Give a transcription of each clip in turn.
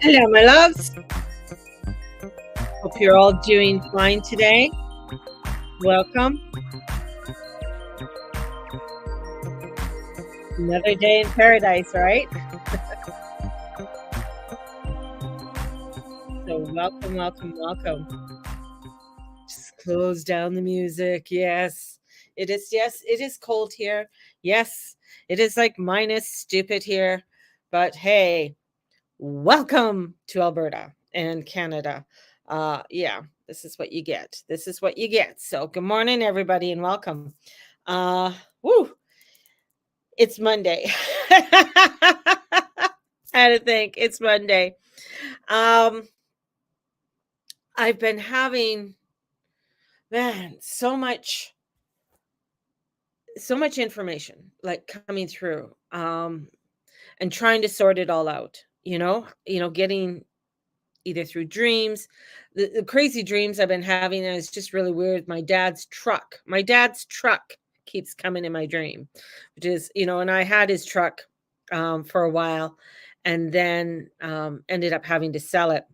Hello, my loves. Hope you're all doing fine today. Welcome. Another day in paradise, right? So welcome, welcome, welcome. Just close down the music. Yes, it is. Yes, it is cold here. Yes, it is like minus stupid here. But hey, welcome to Alberta and Canada. Yeah, this is what you get. This is what you get. So good morning, everybody, and welcome. Uh, woo, it's Monday. I had to think it's Monday. Um, I've been having, man, so much information like coming through, and trying to sort it all out. Getting either through dreams, the crazy dreams I've been having, and it's just really weird. My dad's truck keeps coming in my dream, which is, and I had his truck for a while, and then ended up having to sell it.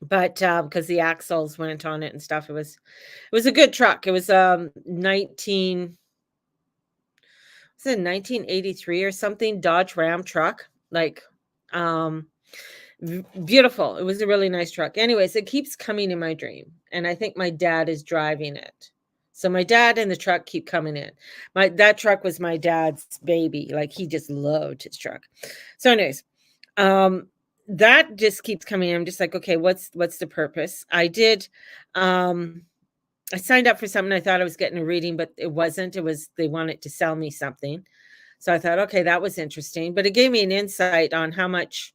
But because the axles went on it and stuff, it was a good truck. It was 1983 or something, Dodge Ram truck, like um beautiful. It was a really nice truck. Anyways, it keeps coming in my dream, and I think my dad is driving it. So my dad and the truck keep coming in. That truck was my dad's baby. Like, he just loved his truck. So anyways, um that just keeps coming in. I'm just like, okay, what's the purpose? I signed up for something. I thought I was getting a reading, but it wasn't. It was, they wanted to sell me something. So I thought, okay, that was interesting. But it gave me an insight on how much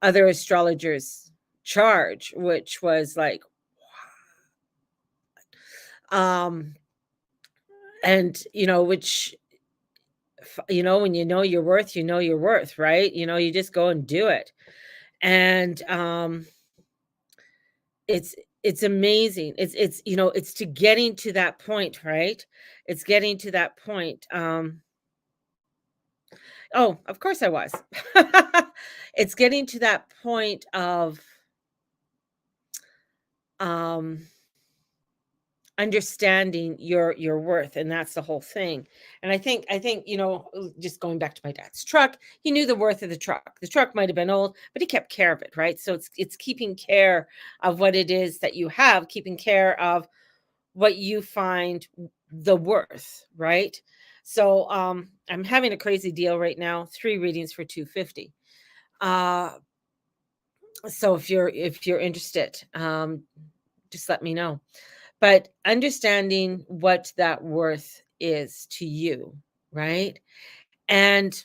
other astrologers charge, which was like, um, and when you know your worth, right? You just go and do it. And it's it's amazing. It's to getting to that point, right? It's getting to that point. Oh, of course I was. It's getting to that point of um understanding your worth, and that's the whole thing. And I think just going back to my dad's truck, he knew the worth of the truck. The truck might have been old, but he kept care of it, right? So it's keeping care of what it is that you have, keeping care of what you find the worth, right? So I'm having a crazy deal right now, 3 readings for 250. uh so if you're interested, just let me know. But understanding what that worth is to you, right? And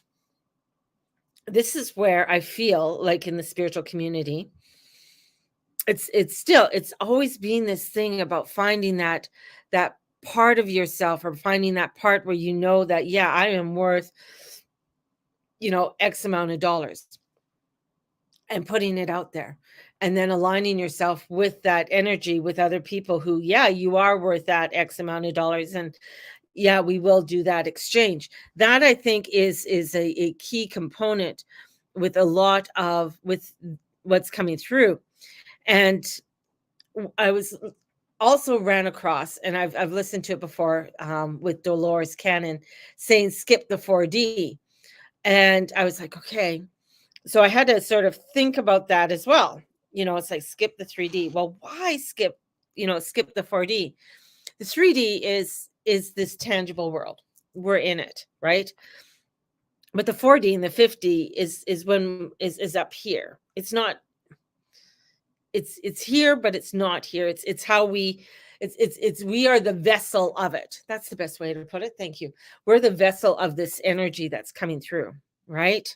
this is where I feel like in the spiritual community, it's always been this thing about finding that part of yourself, or finding that part where you know that, yeah, I am worth, X amount of dollars, and putting it out there, and then aligning yourself with that energy with other people who, yeah, you are worth that X amount of dollars, and yeah, we will do that exchange. That, I think, is a key component with what's coming through. And I was also ran across, and I've listened to it before, with Dolores Cannon saying skip the 4D. And I was like, okay. So I had to sort of think about that as well. It's like, skip the 3D. Well, why skip the 4D? The 3D is this tangible world. We're in it, right? But the 4D and the 50 is when is up here. It's not, it's here, but it's not here. It's how we, it's we are the vessel of it. That's the best way to put it. Thank you. We're the vessel of this energy that's coming through, right?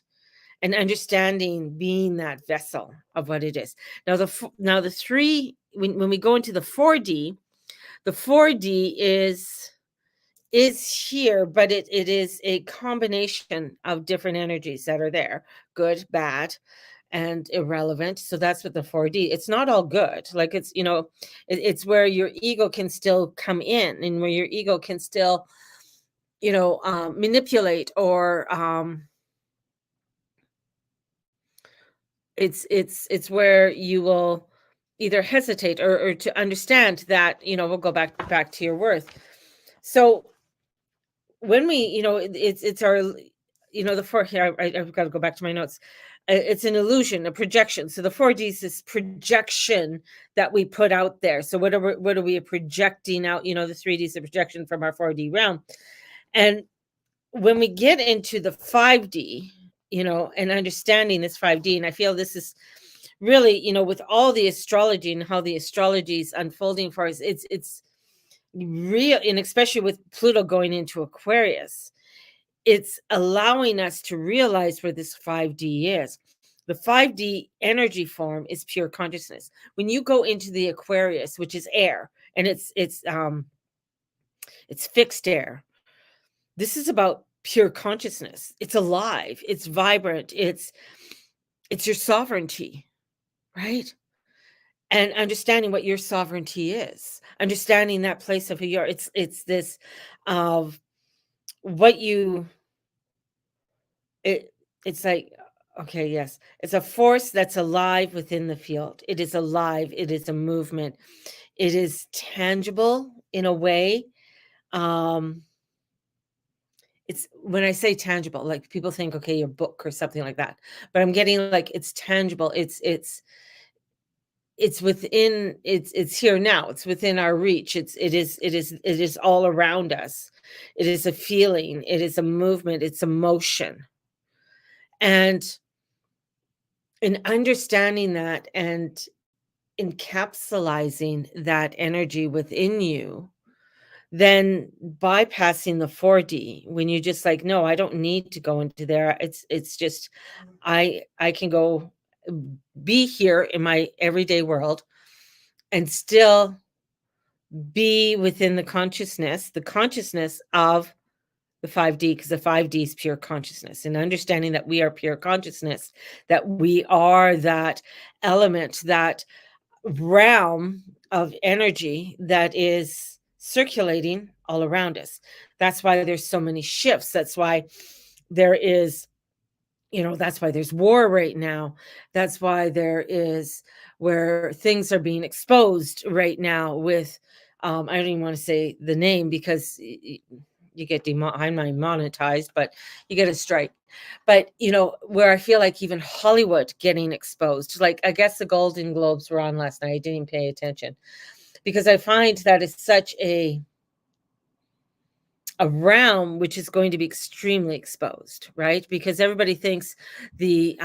And understanding being that vessel of what it is. Now the three, when we go into the 4D, the 4D is here, but it is a combination of different energies that are there, good, bad, and irrelevant. So that's what the 4D, it's not all good. Like it's, it's where your ego can still come in, and where your ego can still, manipulate, or it's where you will either hesitate, or to understand that, we'll go back to your worth. So when we, it's our, the four here, I've got to go back to my notes. It's an illusion, a projection. So the 4D is this projection that we put out there. So what are we projecting out? The 3D is a projection from our 4D realm. And when we get into the 5D, and understanding this 5D, and I feel this is really, with all the astrology and how the astrology is unfolding for us, it's real, and especially with Pluto going into Aquarius, it's allowing us to realize where this 5D is. The 5D energy form is pure consciousness. When you go into the Aquarius, which is air, and it's fixed air, this is about pure consciousness. It's alive, it's vibrant, it's your sovereignty, right? And understanding what your sovereignty is, understanding that place of who you are. It's this of what you, it's like, okay, yes, it's a force that's alive within the field. It is alive, it is a movement, it is tangible in a way. It's, when I say tangible, like people think, okay, your book or something like that, but I'm getting like, it's tangible, it's within, it's here now, it's within our reach, it is all around us. It is a feeling, it is a movement, it's emotion. And in understanding that and encapsulating that energy within you, then bypassing the 4D, when you just like, no, I don't need to go into there, it's just, I can go be here in my everyday world and still be within the consciousness of the 5D, because the 5D is pure consciousness, and understanding that we are pure consciousness, that we are that element, that realm of energy that is circulating all around us. That's why there's so many shifts. That's why there is, that's why there's war right now. That's why there is, where things are being exposed right now with, I don't even want to say the name, because you get I'm not monetized, but you get a strike. But where I feel like even Hollywood getting exposed, like I guess the Golden Globes were on last night. I didn't even pay attention, because I find that it's such a realm which is going to be extremely exposed, right? Because everybody thinks the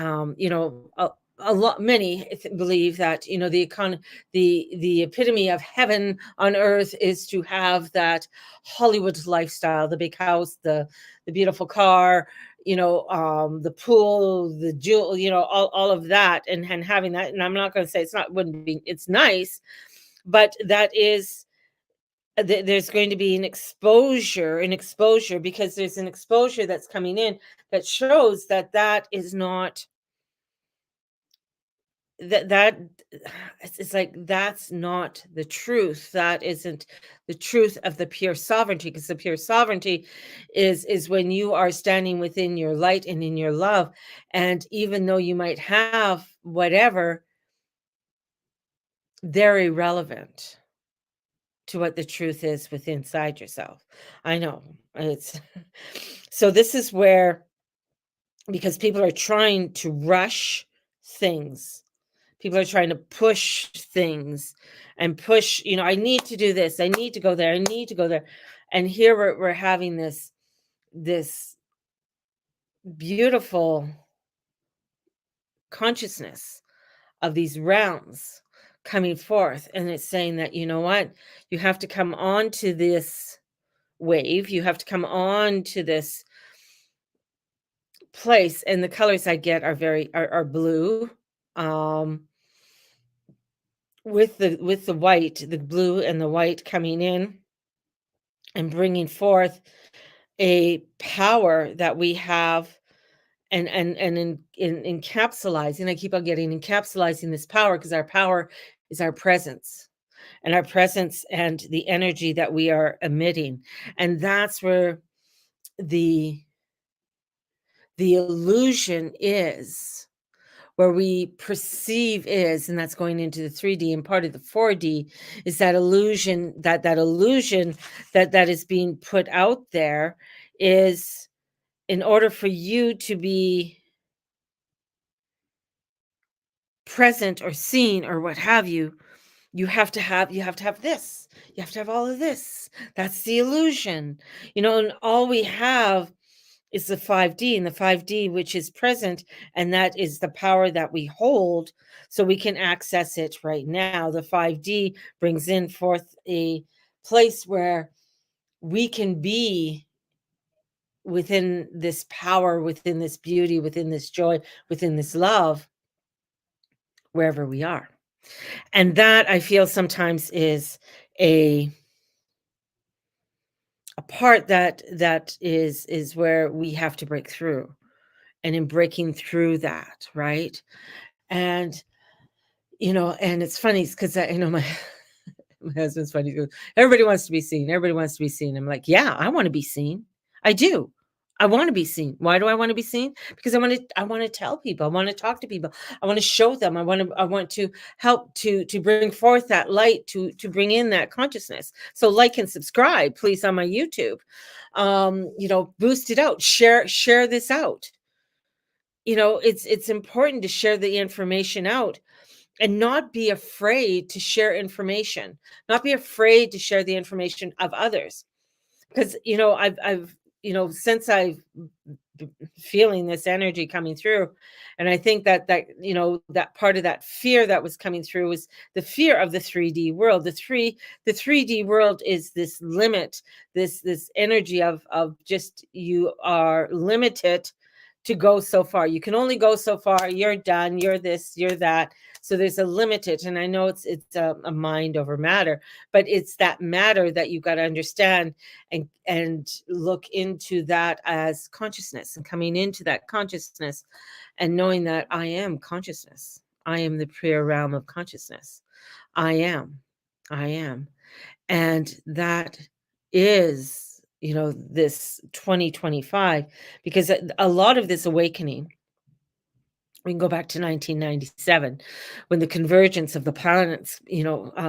a lot, many believe that the epitome of heaven on earth is to have that Hollywood lifestyle, the big house, the beautiful car, the pool, the jewel, all of that, and having that. And I'm not going to say it's not, wouldn't be, it's nice, but that is, there's going to be an exposure, because there's an exposure that's coming in that shows that is not, that it's like, that's not the truth. That isn't the truth of the pure sovereignty, because the pure sovereignty is when you are standing within your light and in your love. And even though you might have whatever, they're irrelevant to what the truth is within inside yourself. I know it's so this is where, because people are trying to rush things, people are trying to push things and push, I need to do this, I need to go there, I need to go there. And here we're having this beautiful consciousness of these realms coming forth, and it's saying that, you know what, you have to come on to this wave, you have to come on to this place, and the colors I get are are blue, um, with the white, the blue and the white coming in and bringing forth a power that we have, and in encapsulizing, I keep on getting encapsulizing this power, because our power is our presence, and our presence and the energy that we are emitting, and that's where the illusion is, where we perceive is, and that's going into the 3D, and part of the 4D is that illusion, that illusion that is being put out there is, in order for you to be present or seen or what have you, you have to have this. You have to have all of this. That's the illusion. And all we have is the 5D, and the 5D, which is present, and that is the power that we hold, so we can access it right now. The 5D brings in forth a place where we can be within this power, within this beauty, within this joy, within this love, wherever we are. And that, I feel, sometimes is a part that is where we have to break through. And in breaking through that, right? And and it's funny because my my husband's funny. He goes, everybody wants to be seen. Everybody wants to be seen. I'm like, yeah, I want to be seen. I do. I want to be seen. Why do I want to be seen? Because I want to tell people. I want to talk to people. I want to show them. I want to help to bring forth that light, to bring in that consciousness. So like and subscribe, please, on my YouTube. Boost it out. Share this out. It's important to share the information out, and not be afraid to share information, not be afraid to share the information of others. Because I've since I've feeling this energy coming through, and I think that part of that fear that was coming through was the fear of the 3D world. The 3D world is this limit, this energy of just, you are limited to go so far. You can only go so far. You're done. You're this, you're that. So there's a limited, and I know it's a mind over matter, but it's that matter that you've got to understand, and look into that as consciousness, and coming into that consciousness, and knowing that I am consciousness. I am the pure realm of consciousness. I am. I am. And that is, this 2025, because a lot of this awakening, we can go back to 1997, when the convergence of the planets,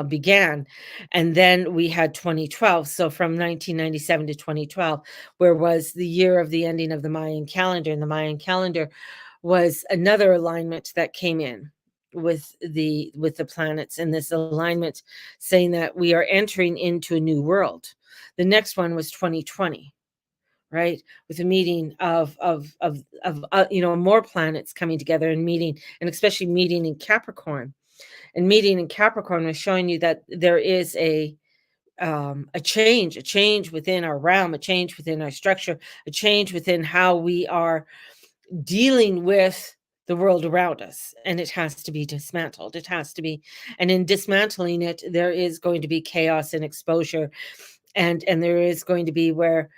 began. And then we had 2012. So from 1997 to 2012, where was the year of the ending of the Mayan calendar. And the Mayan calendar was another alignment that came in with the planets, and this alignment saying that we are entering into a new world. The next one was 2020, right? With a meeting of more planets coming together and meeting, and especially meeting in Capricorn. And meeting in Capricorn was showing you that there is a change within our realm, a change within our structure, a change within how we are dealing with the world around us, and it has to be dismantled. It has to be, and in dismantling it, there is going to be chaos and exposure, and there is going to be where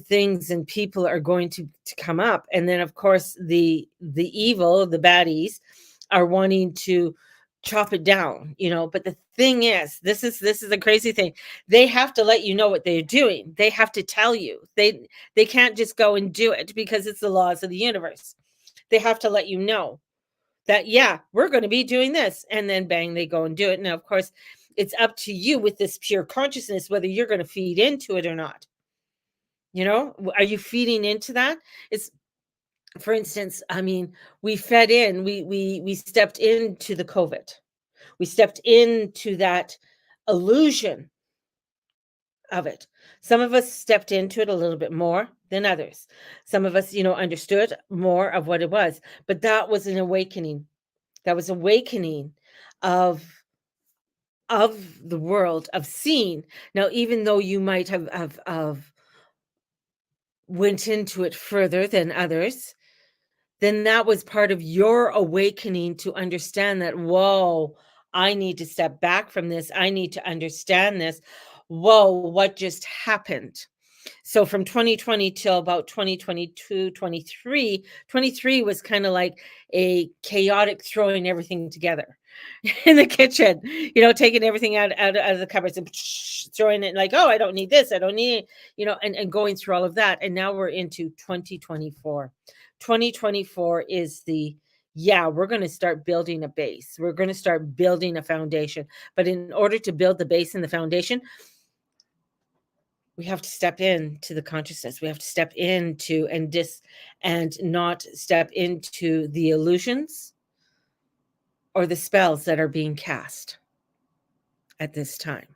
things and people are going to come up, and then of course the evil, the baddies, are wanting to chop it down. But the thing is, this is a crazy thing. They have to let you know what they're doing. They have to tell you. They can't just go and do it, because it's the laws of the universe. They have to let you know that, yeah, we're going to be doing this, and then bang, they go and do it. Now, of course, it's up to you with this pure consciousness whether you're going to feed into it or not. Are you feeding into that? It's, for instance, I mean, we fed in, we stepped into the COVID. We stepped into that illusion of it. Some of us stepped into it a little bit more. than others. Some of us, understood more of what it was, but that was an awakening. That was awakening of the world, of seeing. Now, even though you might have went into it further than others, then that was part of your awakening to understand that, whoa, I need to step back from this. I need to understand this. Whoa, what just happened? So from 2020 till about 2022, 23 was kind of like a chaotic throwing everything together in the kitchen, taking everything out of the cupboards and throwing it like, oh, I don't need this. I don't need it, and going through all of that. And now we're into 2024. 2024 is we're going to start building a base. We're going to start building a foundation. But in order to build the base and the foundation, we have to step into the consciousness. We have to step into and not step into the illusions or the spells that are being cast at this time.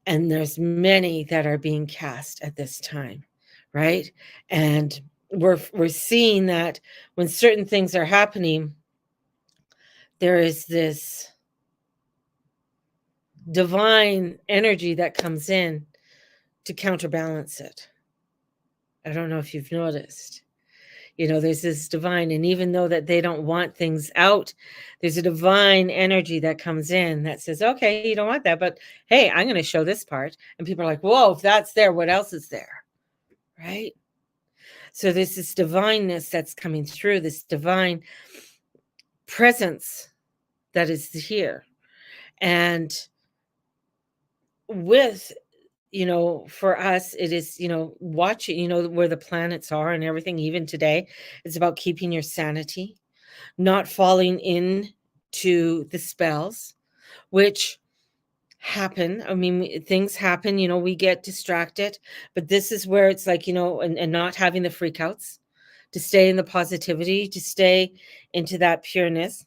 And there's many that are being cast at this time, right? And we're seeing that when certain things are happening, there is this divine energy that comes in to counterbalance it. I don't know if you've noticed. There's this divine, and even though that they don't want things out, there's a divine energy that comes in that says, okay, you don't want that, but hey, I'm going to show this part. And people are like, whoa, if that's there, what else is there? Right? So there's this divineness that's coming through, this divine presence that is here. And with, for us, it is, watching, where the planets are and everything, even today, it's about keeping your sanity, not falling into the spells, which happen. I mean, things happen, we get distracted, but this is where it's like, and not having the freakouts, to stay in the positivity, to stay into that pureness,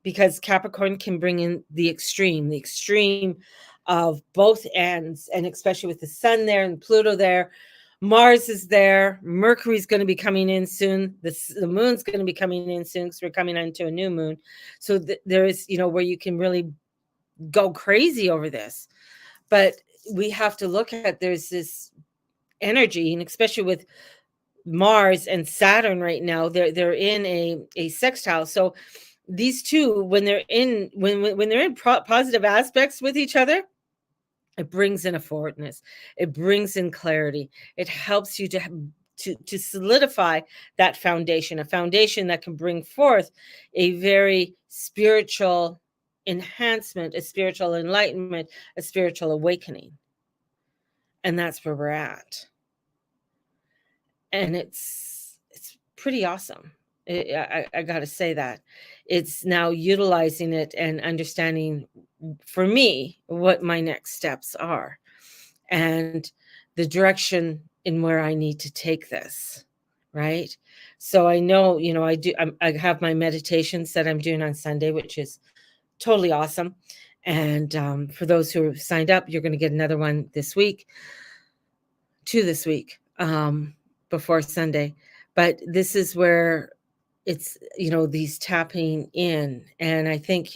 because Capricorn can bring in the extreme of both ends, and especially with the sun there and Pluto there. Mars is there. Mercury's going to be coming in soon. The moon's going to be coming in soon because we're coming into a new moon. So there is, where you can really go crazy over this. But we have to look at, there's this energy, and especially with Mars and Saturn right now, they're in a sextile. So these two, when they're in positive aspects with each other, it brings in a forwardness. It brings in clarity. It helps you to solidify that foundation, a foundation that can bring forth a very spiritual enhancement, a spiritual enlightenment, a spiritual awakening. And that's where we're at. And it's pretty awesome. I got to say that. It's now utilizing it and understanding, for me, what my next steps are and the direction in where I need to take this, right? So I know, I have my meditations that I'm doing on Sunday, which is totally awesome. And for those who have signed up, you're going to get another one this week, before Sunday. But this is where it's, these tapping in. And I think,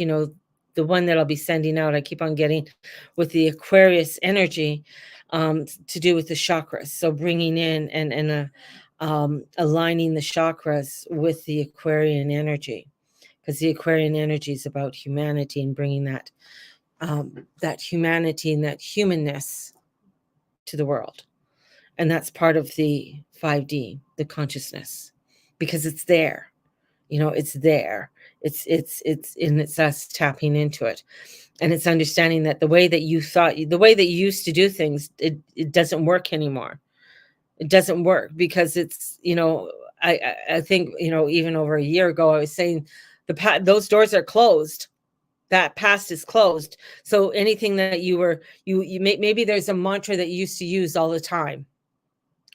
the one that I'll be sending out, I keep on getting with the Aquarius energy, to do with the chakras. So bringing in and aligning the chakras with the Aquarian energy, because the Aquarian energy is about humanity and bringing that humanity and that humanness to the world. And that's part of the 5D, the consciousness, because it's there. It's there. It's us tapping into it. And it's understanding that the way that you used to do things, it doesn't work anymore. It doesn't work because it's, I think, even over a year ago, I was saying those doors are closed. That past is closed. So anything that maybe there's a mantra that you used to use all the time,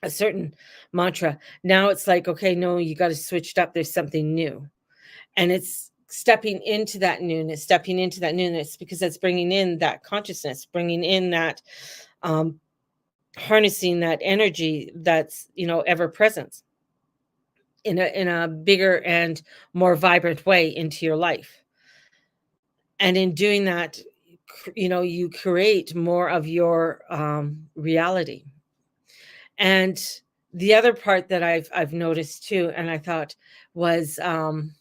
a certain mantra. Now it's like, okay, no, you got to switch it up. There's something new. And it's stepping into that newness, because that's bringing in that consciousness, bringing in that harnessing that energy that's, ever present in a bigger and more vibrant way into your life. And in doing that, you create more of your reality. And the other part that I've noticed too, and I thought was, and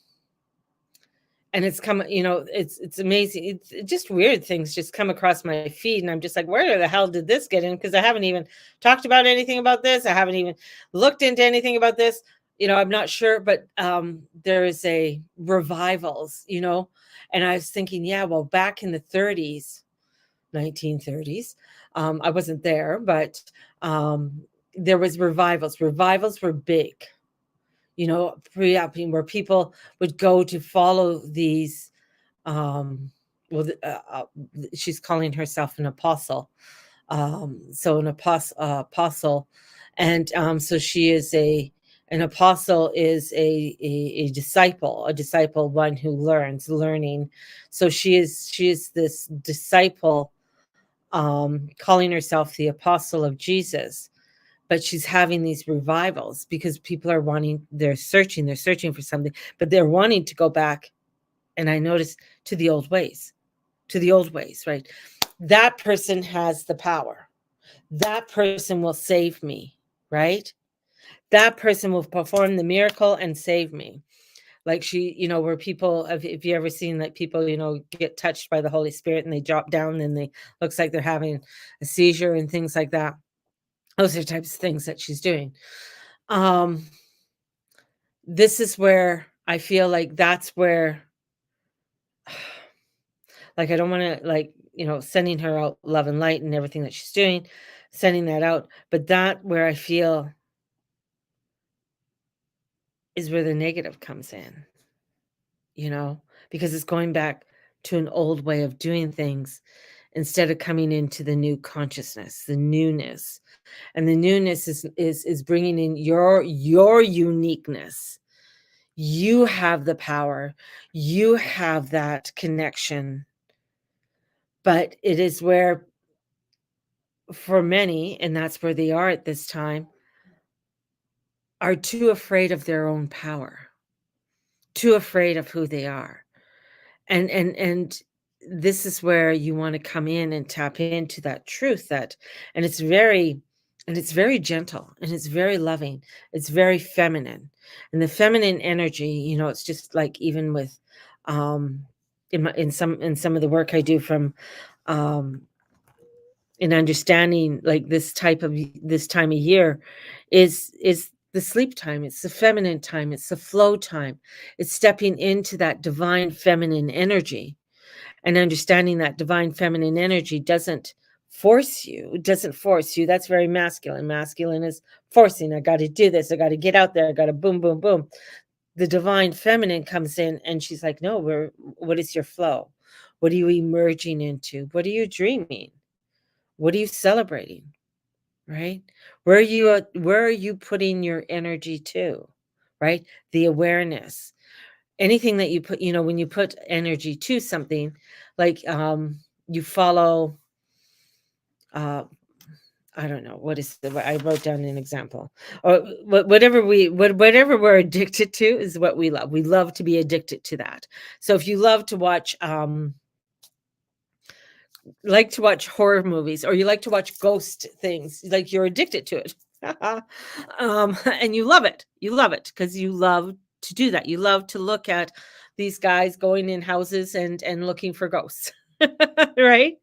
it's come, it's amazing. It's just weird things just come across my feed, and I'm just like, where the hell did this get in? Because I haven't even talked about anything about this. I haven't even looked into anything about this. I'm not sure, but there is a revivals, and I was thinking, yeah, well, back in the 30s, 1930s, I wasn't there, but um, there was revivals. Revivals were big, pre-op, where people would go to follow these, um well she's calling herself an apostle, so an apostle, and so she is an apostle is a disciple, one who learning. So she is this disciple, calling herself the apostle of Jesus, but she's having these revivals because people are wanting, they're searching for something, but they're wanting to go back, and I noticed, to the old ways, right? That person has the power. That person will save me, right? That person will perform the miracle and save me. Like she, where people, if you ever seen like people, get touched by the Holy Spirit and they drop down and they looks like they're having a seizure and things like that. Those are types of things that she's doing. Um, this is where I feel like that's where, like, I don't want to, like, sending her out love and light and everything that she's doing, sending that out. But that where I feel is where the negative comes in, you know, because it's going back to an old way of doing things instead of coming into the new consciousness, the newness. And the newness is bringing in your uniqueness. You have the power. You have that connection. But it is where, for many, and that's where they are at this time, are too afraid of their own power, too afraid of who they are. And this is where you want to come in and tap into that truth, that, and it's very gentle, and it's very loving, it's very feminine. And the feminine energy, it's just like, even with, um in some of the work I do from, um in understanding, like, this time of year is the sleep time, it's the feminine time, it's the flow time, it's stepping into that divine feminine energy, and understanding that divine feminine energy doesn't force you. That's very masculine. Masculine is forcing. I got to do this, I got to get out there, I got to boom boom boom. The divine feminine comes in, and she's like, no, what is your flow? What are you emerging into? What are you dreaming? What are you celebrating? Right? Where are you putting your energy to? Right? The awareness. Anything that you put, when you put energy to something, like, you follow, uh I don't know, what is I wrote down an example. Or whatever we're addicted to is what we love. We love to be addicted to that. So if you love to watch, like to watch horror movies, or you like to watch ghost things, like, you're addicted to it. And you love it because you love to do that. You love to look at these guys going in houses and looking for ghosts. Right?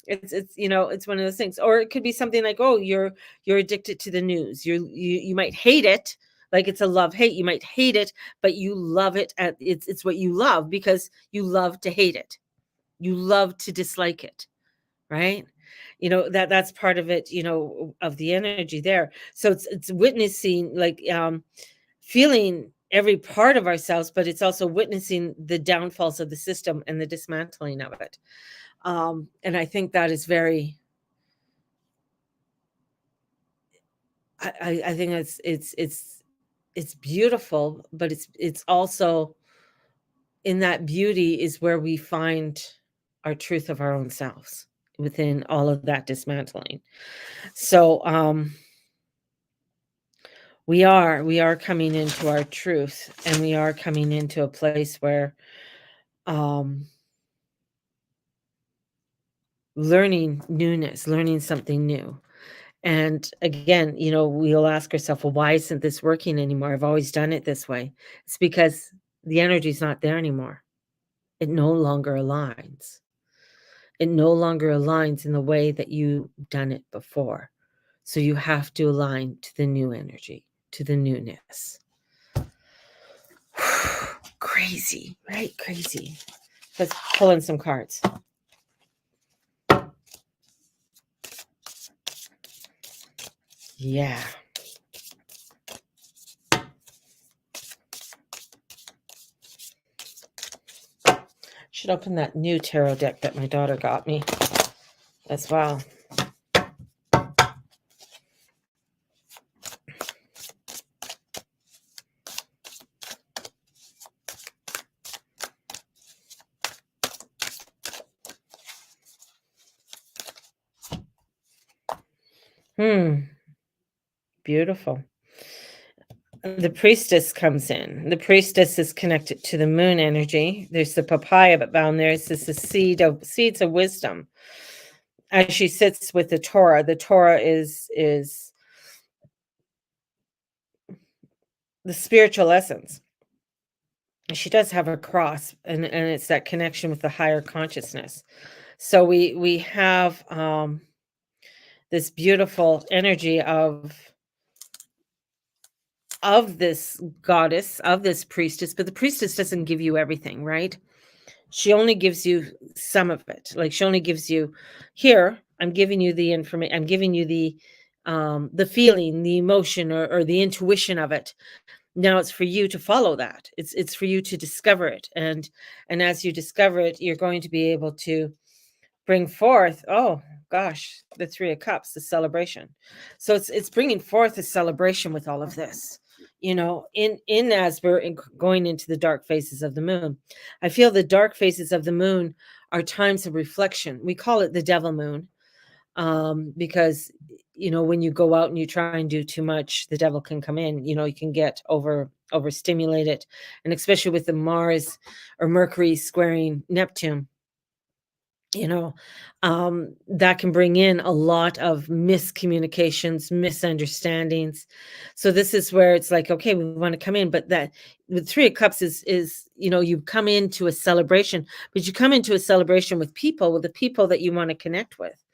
It's one of those things. Or it could be something like, oh, you're addicted to the news. You might hate it, like, it's a love hate. You might hate it, but you love it. It's what you love, because you love to hate it, you love to dislike it, right? That's part of it, of the energy there. So it's witnessing, like, feeling every part of ourselves, but it's also witnessing the downfalls of the system and the dismantling of it. And I think that is very, I think it's beautiful, but it's also, in that beauty is where we find our truth of our own selves. within all of that dismantling. So we are coming into our truth, and we are coming into a place where um learning newness, learning something new. And again, we'll ask ourselves, well, why isn't this working anymore? I've always done it this way. It's because the energy's not there anymore. It no longer aligns. It no longer aligns in the way that you've done it before. So you have to align to the new energy, to the newness. Crazy, right? Crazy. Let's pull in some cards. Yeah. Should open that new tarot deck that my daughter got me as well. Beautiful. The priestess comes in. The priestess is connected to the moon energy. There's the papaya, but down there is this seeds of wisdom. As she sits with the Torah is the spiritual essence. She does have a cross, and it's that connection with the higher consciousness. So we have this beautiful energy of this goddess, of this priestess, but the priestess doesn't give you everything, right? She only gives you some of it. Like, she only gives you, here, I'm giving you the information, I'm giving you the feeling, the emotion, or the intuition of it. Now it's for you to follow that. It's for you to discover it. And as you discover it, you're going to be able to bring forth, oh gosh, the 3 of Cups, the celebration. So it's bringing forth a celebration with all of this, in as we're going into the dark phases of the moon. I feel the dark phases of the moon are times of reflection. We call it the devil moon, because when you go out and you try and do too much, the devil can come in. You can get overstimulated, and especially with the Mars or Mercury squaring Neptune, you know that can bring in a lot of miscommunications, misunderstandings. So this is where it's like, okay, we want to come in, but that with 3 of Cups is you come into a celebration, but you come into a celebration with the people that you want to connect with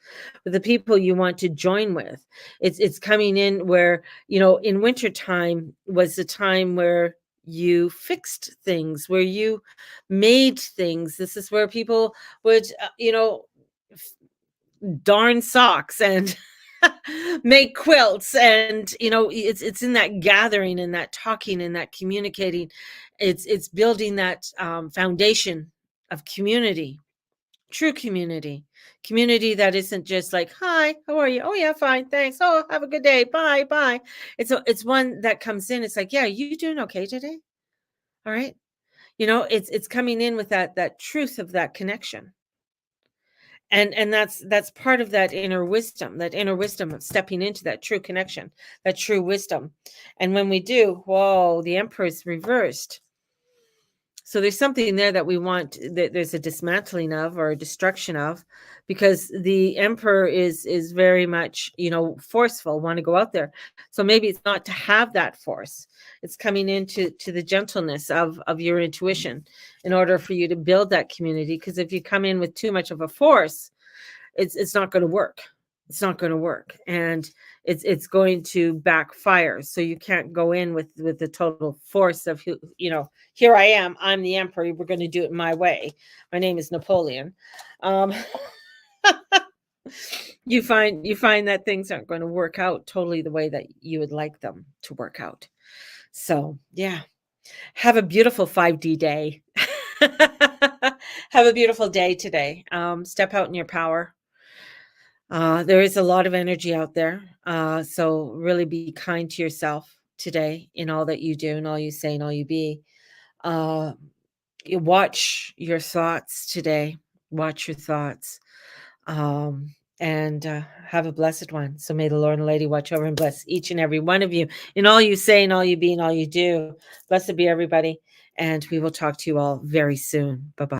the people you want to join with. It's coming in where, in wintertime was the time where you fixed things, where you made things. This is where people would, f- darn socks and make quilts, and it's in that gathering and that talking and that communicating. It's building that foundation of community, true community that isn't just like, hi, how are you? Oh yeah, fine, thanks. Oh, have a good day, bye bye. It's one that comes in, it's like, yeah, you doing okay today? All right. It's coming in with that truth of that connection. And that's part of that inner wisdom of stepping into that true connection, that true wisdom. And when we do, whoa, the Emperor's reversed. So there's something there that we want, that there's a dismantling of, or a destruction of, because the Emperor is very much, forceful, want to go out there. So maybe it's not to have that force. It's coming into the gentleness of your intuition, in order for you to build that community. Because if you come in with too much of a force, it's not going to work. It's not going to work, and it's going to backfire. So you can't go in with the total force of, who, here I am, I'm the Emperor, we're going to do it my way. My name is Napoleon. um you find that things aren't going to work out totally the way that you would like them to work out. So yeah, have a beautiful 5D day. Have a beautiful day today. Step out in your power. There is a lot of energy out there. So really be kind to yourself today, in all that you do and all you say and all you be. Uh, you watch your thoughts today. Watch your thoughts. And have a blessed one. So may the Lord and Lady watch over and bless each and every one of you in all you say and all you be and all you do. Blessed be everybody. And we will talk to you all very soon. Bye-bye.